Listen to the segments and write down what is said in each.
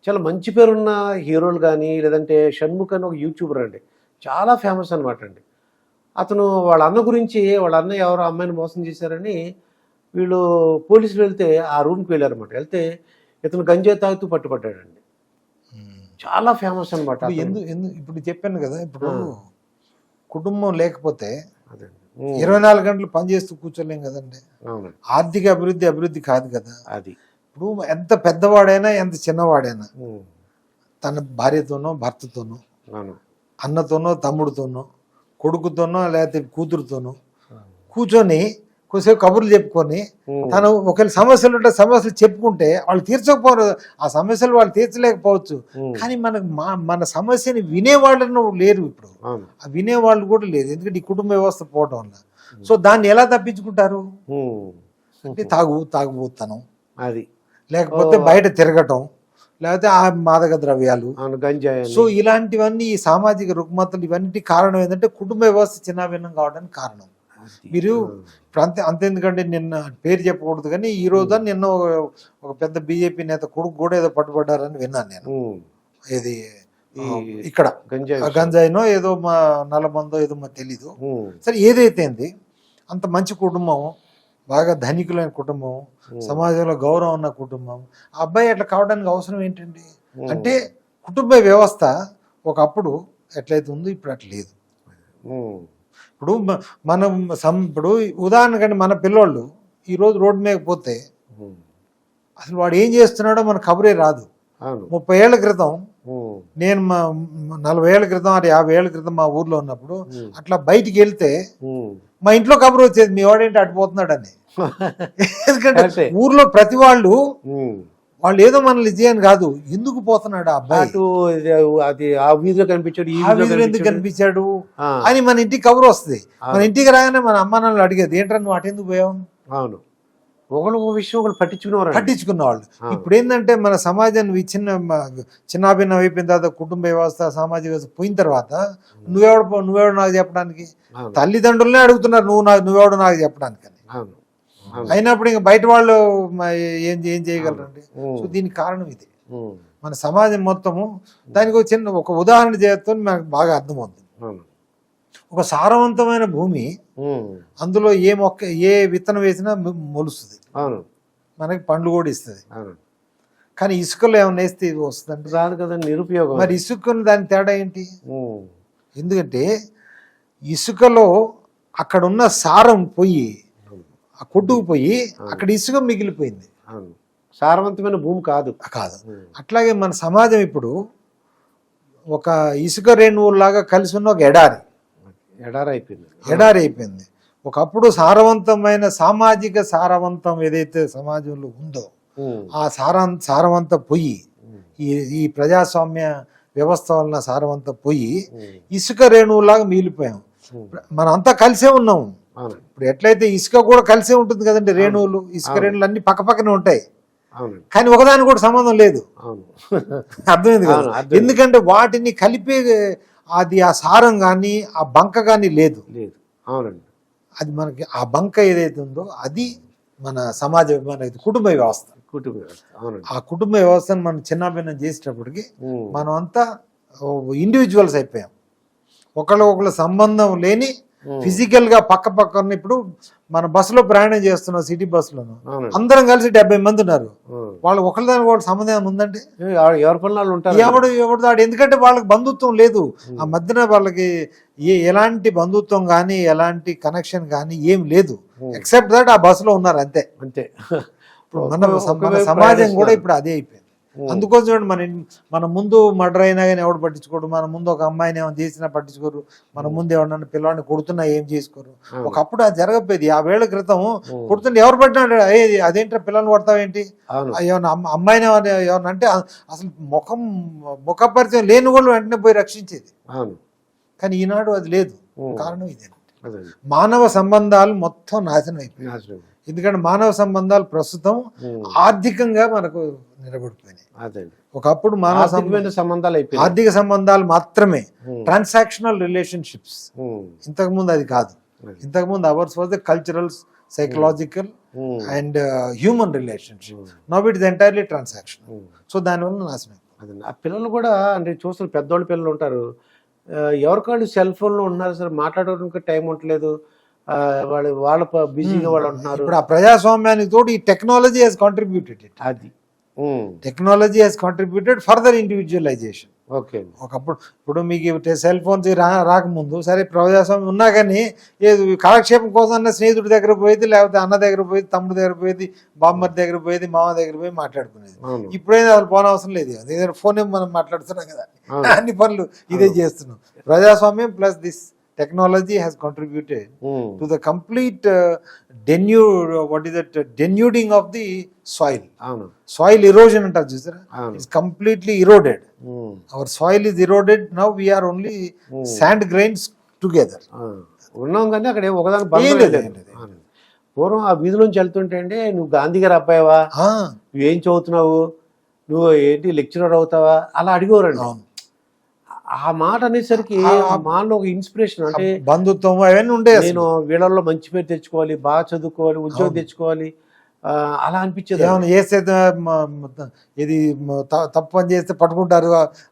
చాలా మంచి పేరున్న హీరోలు కానీ లేదంటే షణ్ముఖ్ అని ఒక యూట్యూబర్ అండి, చాలా ఫేమస్ అనమాట అండి. అతను వాళ్ళ అన్న గురించి, వాళ్ళ అన్న ఎవరో అమ్మాయిని మోసం చేశారని వీళ్ళు పోలీసులు వెళ్తే ఆ రూమ్కి వెళ్ళారనమాట. వెళ్తే ఇతను గంజాయి తాగుతూ పట్టుబడ్డాడండి. చాలా ఫేమస్ అనమాట. ఇప్పుడు చెప్పాను కదా, ఇప్పుడు కుటుంబం లేకపోతే అదండి 24 గంటలు పనిచేస్తూ కూర్చోలేం కదండి. అవునండి. ఆర్థిక అభివృద్ధి కాదు కదా అది. ఇప్పుడు ఎంత పెద్దవాడైనా ఎంత చిన్నవాడైనా తన భార్యతోనో భర్తతోనో అన్నతోనో తమ్ముడితోనో కొడుకుతోనో లేకపోతే కూతురుతోనో కూర్చొని కొద్దిసేపు కబుర్లు చెప్పుకొని తను ఒకవేళ సమస్యలు ఉంటే సమస్యలు చెప్పుకుంటే వాళ్ళు తీర్చకపోరు, ఆ సమస్యలు వాళ్ళు తీర్చలేకపోవచ్చు. కానీ మన సమస్యని వినేవాళ్ళను లేరు ఇప్పుడు, ఆ వినేవాళ్ళు కూడా లేదు. ఎందుకంటే ఈ కుటుంబ వ్యవస్థ పోవటం వల్ల. సో దాన్ని ఎలా తప్పించుకుంటారు అంటే తాగుబోతనం, అది లేకపోతే బయట తిరగటం, లేకపోతే ఆ మాదక ద్రవ్యాలు, గంజాయి. సో ఇలాంటివన్నీ ఈ సామాజిక రుగ్మతలు ఇవన్నీ కారణం ఏంటంటే కుటుంబ వ్యవస్థ చిన్నాభిన్నం కావడానికి కారణం. మీరు ఇప్పుడు అంతెందుకంటే నిన్న పేరు చెప్పకూడదు కానీ ఈ రోజు నిన్న ఒక పెద్ద బీజేపీ నేత కొడుకు కూడా ఏదో పట్టుబడ్డారని విన్నాను నేను. ఏది ఇక్కడ గంజాయినో ఏదో మా నల్లమందో ఏదో మా తెలీదు. సరే ఏదైతే అంత మంచి కుటుంబం, బాగా ధనికులైన కుటుంబం, సమాజంలో గౌరవం ఉన్న కుటుంబం, ఆ అబ్బాయి అట్లా కావడానికి అవసరం ఏంటండి? అంటే కుటుంబ వ్యవస్థ ఒకప్పుడు ఎట్లయితే ఉందో ఇప్పుడు అట్లా లేదు. ఇప్పుడు మనం ఇప్పుడు ఉదాహరణకండి మన పిల్లోళ్ళు ఈరోజు రోడ్డు మీద పోతే అసలు వాడు ఏం చేస్తున్నాడో మన కబురే రాదు. 30 ఏళ్ల క్రితం నేను 40 ఏళ్ల క్రితం 50 ఏళ్ల క్రితం మా ఊర్లో ఉన్నప్పుడు అట్లా బయటికి వెళ్తే మా ఇంట్లో కబురు వచ్చేది, మీ వాడేంటి అటుపోతున్నాడు అని. ఎందుకంటే ఊర్లో ప్రతి వాళ్ళు ఏదో మనల్ని చేయని కాదు, ఎందుకు పోతున్నాడు ఆ అబ్బాయి, అది ఆ వీధిలో కనిపించాడు, ఈ వీధిలో ఎందుకు కనిపించాడు అని మన ఇంటికి కబురు వస్తుంది. మన ఇంటికి రాగానే మన అమ్మ నాన్నలు అడిగేది, ఏంట్రా నువ్వు అటెందుకు పోయావు. అవును, ఒకళ్ళు విషయం ఒకళ్ళు పట్టించుకున్న వాళ్ళు. ఇప్పుడు ఏంటంటే మన సమాజాన్ని చిన్నాభిన్నం అయిపోయిన తర్వాత కుటుంబ వ్యవస్థ సామాజిక వ్యవస్థ పోయిన తర్వాత నువ్వెవడు నాకు చెప్పడానికి, తల్లిదండ్రులనే అడుగుతున్నారు నువ్వెవడు నాకు చెప్పడానికి అని. అయినప్పుడు ఇంకా బయట వాళ్ళు ఏం చేయగలరండి. సో దీనికి కారణం ఇది. మన సమాజం మొత్తము దానికి ఒక ఉదాహరణ చేస్తే మనకు బాగా అర్థమవుతుంది. ఒక సారవంతమైన భూమి, అందులో ఏ విత్తనం వేసినా మొలుస్తుంది, మనకి పండ్లు కూడా ఇస్తుంది. కానీ ఇసుకలో ఏమైనా వేస్తే ఇది వస్తుందంటే రాదు కదండి, నిరుపయోగం. మరి ఇసుకను దాని తేడా ఏంటి? ఎందుకంటే ఇసుకలో అక్కడ ఉన్న సారం పోయి కొట్టుకుపోయి అక్కడ ఇసుక మిగిలిపోయింది, సారవంతమైన భూమి కాదు. అట్లాగే మన సమాజం ఇప్పుడు ఒక ఇసుక రేణువులాగా కలిసి ఉన్న ఒక ఎడారి అయిపోయింది. ఒకప్పుడు సారవంతమైన సామాజిక సారవంతం ఏదైతే సమాజంలో ఉందో ఆ సారవంత పోయి ఈ ప్రజాస్వామ్య వ్యవస్థ వలన సారవంత పోయి ఇసుక రేణువులాగా మిగిలిపోయాం. మనం అంతా కలిసే ఉన్నాము. ఇప్పుడు ఎట్లయితే ఇసుక కూడా కలిసే ఉంటుంది కదండి, రేణువులు ఇసుక రేణువులు అన్ని పక్కపక్కనే ఉంటాయి, కానీ ఒకదాని కూడా సంబంధం లేదు. అర్థమైంది కదా? ఎందుకంటే వాటిని కలిపే అది ఆ సారం కానీ ఆ బంక కానీ లేదు. అది మనకి ఆ బంక ఏదైతే ఉందో అది మన మన కుటుంబ వ్యవస్థ. ఆ కుటుంబ వ్యవస్థను మనం చిన్నాభిన్నం చేసేటప్పటికి మనం అంతా ఇండివిజువల్స్ అయిపోయాం. ఒకళ్ళ సంబంధం లేని ఫిజికల్ గా పక్క ఇప్పుడు మన బస్సులో ప్రయాణం చేస్తున్నాం, సిటీ బస్సులోను అందరం కలిసి 70 మంది ఉన్నారు. వాళ్ళు ఒకళ్ళదాని వాళ్ళ సంబంధం ఉందంటే ఎవడు దాడు, ఎందుకంటే వాళ్ళకి బంధుత్వం లేదు. ఆ మధ్యన వాళ్ళకి ఎలాంటి బంధుత్వం కానీ ఎలాంటి కనెక్షన్ కానీ ఏం లేదు, ఎక్సెప్ట్ దట్ ఆ బస్సులో ఉన్నారు అంతే. మన సమాజం కూడా ఇప్పుడు అదే అయిపోయింది. అందుకోసం చూడండి, మన ముందు మర్డర్ అయినా కానీ ఎవడు పట్టించుకోడు, మన ముందు ఒక అమ్మాయిని ఏమైనా చేసినా పట్టించుకోరు, మన ముందు ఎవరన్నా పిల్లవాడిని కొడుతున్నా ఏం చేసుకోరు. ఒకప్పుడు అది జరగకపోయేది. 50 ఏళ్ల క్రితం కొడుతుంటే ఎవరు పట్టినాడు, అదేంటి పిల్లల్ని కొడతావేంటి, ఏమన్నా అమ్మాయిని ఏమన్నా అంటే అసలు ముఖ పరిచయం లేని వాళ్ళు వెంటనే పోయి రక్షించేది. కానీ ఈనాడు అది లేదు. కారణం ఇదే, మానవ సంబంధాలు మొత్తం నాశనం అయిపోయాయి. ఎందుకంటే మానవ సంబంధాలు ప్రస్తుతం ఆర్థికంగా మనకు నిలబడిపోయినాయి. ఒకప్పుడు మానవ సంబంధాలు ఆర్థిక సంబంధాలు మాత్రమే, ట్రాన్సాక్షనల్ రిలేషన్షిప్స్. ఇంతకుముందు అది కాదు. ఇంతకుముందు hours was the cultural, psychological and human relationship. Now it is entirely transactional. So దానివల్ల నాశనం. అదండి. ఆ పిల్లలు కూడా అంటే చూస్తున్న పెద్దోళ్ళ పిల్లలు ఉంటారు. ఎవరికాళ్ళు సెల్ ఫోన్‌లో ఉంటున్నారు. అసలు మాట్లాడడానికి టైం ఉండట్లేదు. వాళ్ళ బిజీగా వాళ్ళు ఉంటున్నారు. ఇప్పుడు ఆ ప్రజాస్వామ్యానికి తోడు ఈ టెక్నాలజీ హెస్ కాంట్రిబ్యూటెడ్ ఇట్. అది. హ్మ్. Technology Hess contributed further individualisation. Okay. ఒకప్పుడు ఇప్పుడు మీకు సెల్ ఫోన్స్ రాకముందు సరే ప్రజాస్వామ్యం ఉన్నా కానీ ఏది కాలక్షేపం కోసం అన్న స్నేహితుడి దగ్గర పోయేది, లేకపోతే అన్న దగ్గర పోయేది, తమ్ముడి దగ్గర పోయేది, బామ్మర్ దగ్గర పోయేది, మామ దగ్గర పోయి మాట్లాడుకునేది. అవును. ఇప్పుడైనా అసలు పోన అవసరం లేదు. ఫోన్ మనం మాట్లాడుతున్నాం కదా, అవును. అన్ని పనులు ఇదే చేస్తున్నాం. ప్రజాస్వామ్యం plus this technology has contributed to the complete denuding of the soil. అవును. Soil erosion అంటారు చూసారా, అవును. it's completely eroded. హ్మ్. Our soil is eroded. Now we are only sand grains together. ఉన్నాం కానీ అక్కడ ఒకదాని ఏం బంధం లేదు, లేదు. ఏం లేదు. అవును. పూర్వం ఆ వీధిలోంచి వెళ్తుంటే అండి, నువ్వు గాంధీ గారు అబ్బాయివా, ఆ, నువ్వేం చదువుతున్నావు, నువ్వు ఏంటి లెక్చరర్ అవుతావా, అలా అడిగేవారండి. అవును. ఆ మాట అనేసరికి మాలో ఒక ఇన్స్పిరేషన్, అంటే బంధుత్వం అవన్నీ ఉండే. నేను వీళ్ళల్లో మంచి పేరు తెచ్చుకోవాలి, బాగా చదువుకోవాలి, ఉద్యోగం తెచ్చుకోవాలి, అలా అనిపించేది. ఏమైనా చేస్తే ఇది తప్పు పని చేస్తే పట్టుకుంటారు,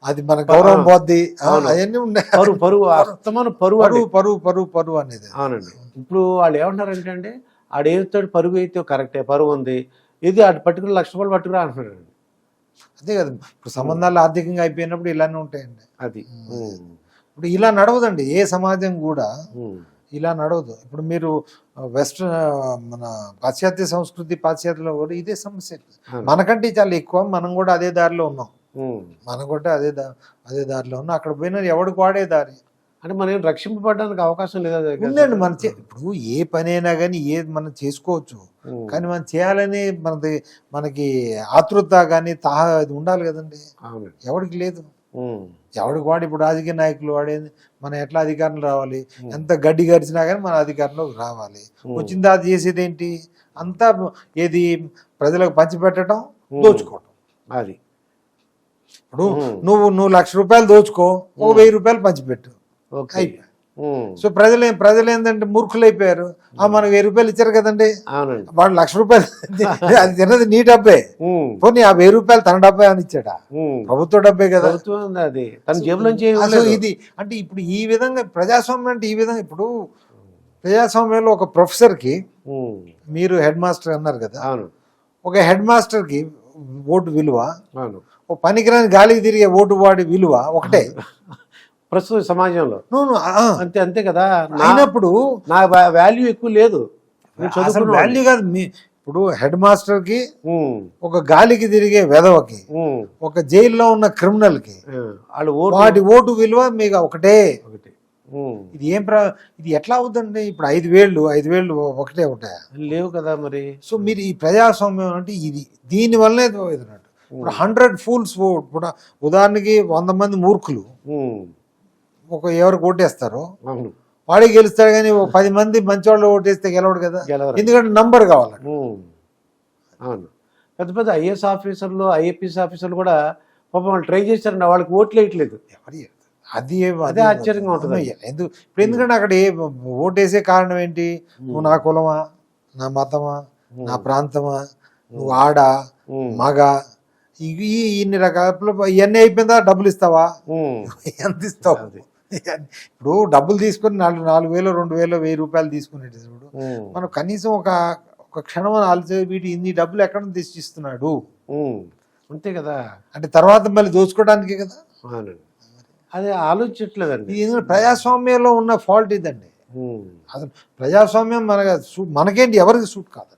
అది మన గౌరవం పోద్ది, అవన్నీ ఉండే. పరువు అస్తమానం పరువు పరువు అనేది. అవునండి. ఇప్పుడు వాళ్ళు ఏమంటారంటే అండి, ఆడేస్తాడు పరుగు అయితే కరెక్టే, పరువు ఉంది, ఇది అటు పట్టుకుని ₹1,00,000 పట్టుకురా అంటున్నాడు. అదే కదా, ఇప్పుడు సంబంధాలు ఆర్థికంగా అయిపోయినప్పుడు ఇలానే ఉంటాయండి. అది ఇప్పుడు ఇలా నడవదండి, ఏ సమాజం కూడా ఇలా నడవదు. ఇప్పుడు మీరు మన పాశ్చాత్య సంస్కృతి, పాశ్చాత్యలో కూడా ఇదే సమస్య. మనకంటే చాలా ఎక్కువ, మనం కూడా అదే దారిలో ఉన్నాం. మనం కూడా అదే దారిలో ఉన్నాం. అక్కడ పోయినా ఎవడికి వాడే దారి. అంటే మనం రక్షింపబడడానికి అవకాశం లేదా? ఉందండి. ఇప్పుడు ఏ పని అయినా కానీ ఏది మనం చేసుకోవచ్చు, కానీ మనం చేయాలని మనకి ఆతృత కానీ అది ఉండాలి కదండి. ఎవరికి లేదు. ఎవడికి వాడు ఇప్పుడు రాజకీయ నాయకులు వాడేది, మనం ఎట్లా అధికారంలో రావాలి, ఎంత గడ్డి గడిచినా కానీ మన అధికారంలోకి రావాలి. వచ్చిన తర్వాత చేసేది ఏంటి, అంతా ఏది ప్రజలకు పంచిపెట్టడం, దోచుకోవటం. అది ఇప్పుడు నువ్వు ₹1,00,000 దోచుకో, ఓ ₹1,000 పంచిపెట్టు. సో ప్రజలు ఏంటంటే మూర్ఖులు అయిపోయారు. మనకు ₹1,000 ఇచ్చారు కదండి, వాడు ₹1,00,000 అది తిన్నది నీ డబ్బే. పోనీ ఆ ₹1,000 తన డబ్బే అని ఇచ్చాడా? ప్రభుత్వ డబ్బే కదా. ఇది అంటే ఇప్పుడు ఈ విధంగా ప్రజాస్వామ్యం అంటే ఈ విధంగా. ఇప్పుడు ప్రజాస్వామ్యంలో ఒక ప్రొఫెసర్కి, మీరు హెడ్ మాస్టర్ అన్నారు కదా, ఒక హెడ్ మాస్టర్కి ఓటు విలువ, ఒక పనికిరాని గాలికి తిరిగే ఓటు వాడి విలువ ఒకటే ప్రస్తుత సమాజంలో. అంతే కదా. అయినప్పుడు నా వాల్యూ ఎక్కువ లేదు. వాల్యూ కాదు. ఇప్పుడు హెడ్ మాస్టర్ కి, ఒక గాలికి తిరిగే వెధవకి, ఒక జైల్లో ఉన్న క్రిమినల్ కి వాటి ఓటు విలువ మీకు ఒకటే. ఇది ఇది ఎట్లా అవుతుందండి? ఇప్పుడు 5,000 ఒకటే ఉంటాయా? లేవు కదా మరి. సో మీరు ఈ ప్రజాస్వామ్యం అంటే ఇది దీని వల్లనే ఎదురన్నట్టు. ఇప్పుడు 100 fools vote. ఇప్పుడు ఉదాహరణకి 100 మంది మూర్ఖులు ఎవరికి ఓటేస్తారో వాడే గెలుస్తాడు, కానీ 10 మంది మంచివాళ్ళు ఓటేస్తే గెలవడు కదా, ఎందుకంటే నంబర్ కావాలి. అవును. పెద్ద పెద్ద ఐఏఎస్ ఆఫీసర్లు, ఐఏపీఎస్ ఆఫీసర్లు కూడా పాపం వాళ్ళు ట్రై చేశారండి, వాళ్ళకి ఓట్లు వేయట్లేదు. అదే ఆశ్చర్యంగా ఉంటుంది. ఎందుకంటే అక్కడ ఓటేసే కారణం ఏంటి? నువ్వు నా కులమా, నా మతమా, నా ప్రాంతమా, నువ్వు ఆడా మగ, ఇన్ని రకాల ఇవన్నీ అయిపోయిందా, డబ్బులు ఇస్తావా, ఎంత ఇస్తావు? ఇప్పుడు డబ్బులు తీసుకొని 4,000, 2,000, ₹1,000 తీసుకునేటప్పుడు మనం కనీసం ఒక క్షణం ఆలోచన, వీటి ఇన్ని డబ్బులు ఎక్కడ తెచ్చిస్తున్నాడు, అంతే కదా. అంటే తర్వాత మళ్ళీ దోచుకోవడానికే కదా. అదే ఆలోచించట్లేదండి. ప్రజాస్వామ్యంలో ఉన్న ఫాల్ట్ ఇదండి. అసలు ప్రజాస్వామ్యం మనకేంటి, ఎవరికి సూట్ కాదండి.